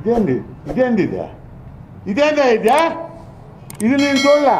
ఇదేంది ఇదేందా ఇది నేను చూడలే.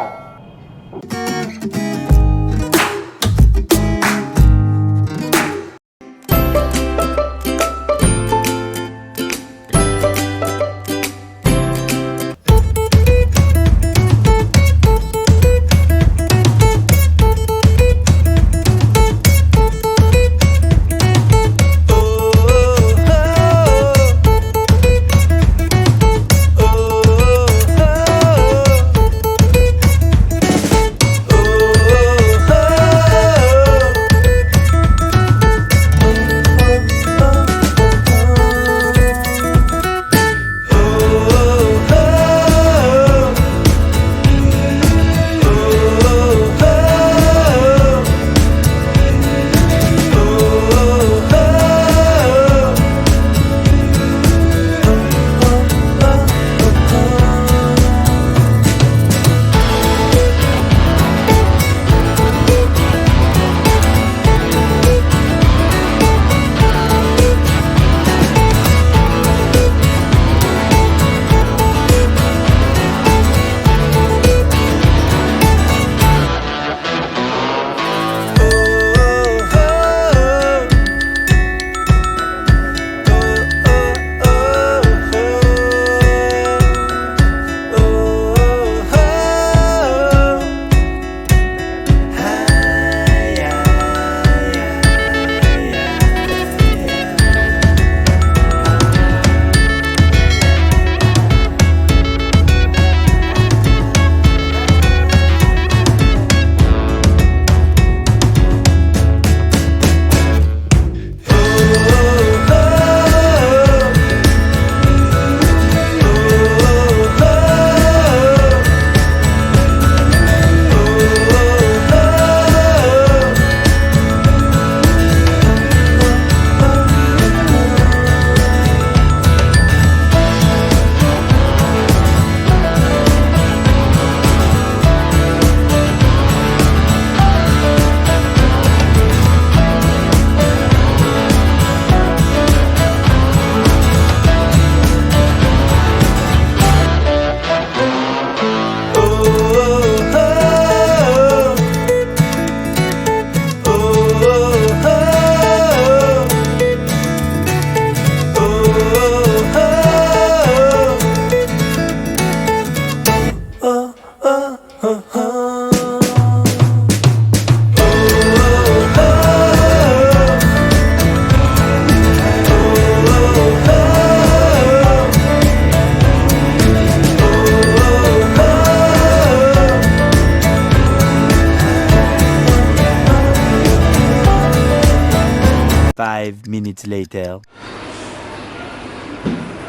Five minutes later.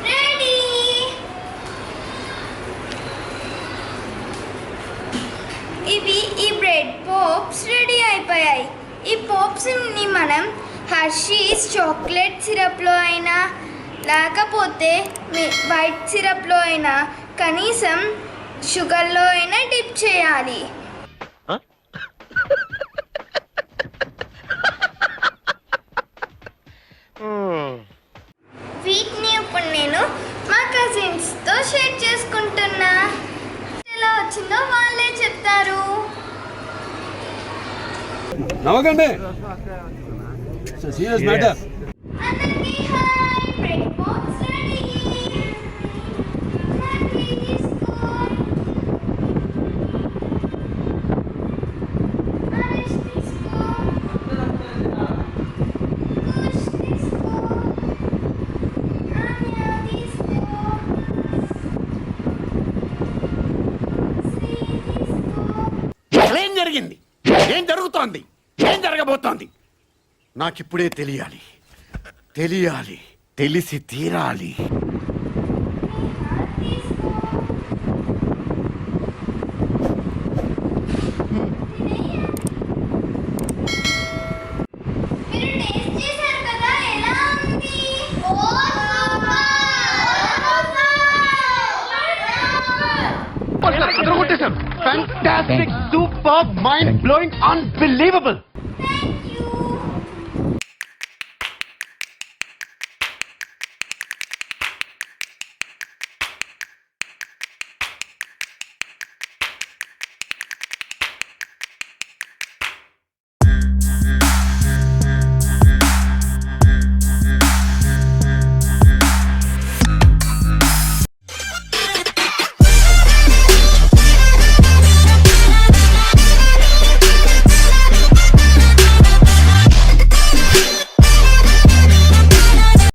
Ready! ఈ బ్రెడ్ పాప్స్ రెడీ అయిపోయాయి. ఈ పాప్స్ని మనం హర్షీస్ చాక్లెట్ సిరప్లో అయినా లేకపోతే వైట్ సిరప్లో అయినా కనీసం షుగర్లో అయినా డిప్ చేయాలి. వీటిని ఇప్పుడు నేను మా కజిన్స్తో షేర్ చేసుకుంటున్నా. ఎలా వచ్చిందో వాళ్ళే చెప్తారు. నవ్వకండి. Serious matter. అందరికీ హాయ్. Bread pops ready. ఏం జరిగింది? ఏం జరుగుతోంది? ఏం జరగబోతోంది? నాకిప్పుడే తెలియాలి. తెలిసి తీరాలి. Fantastic, superb, mind-blowing, unbelievable.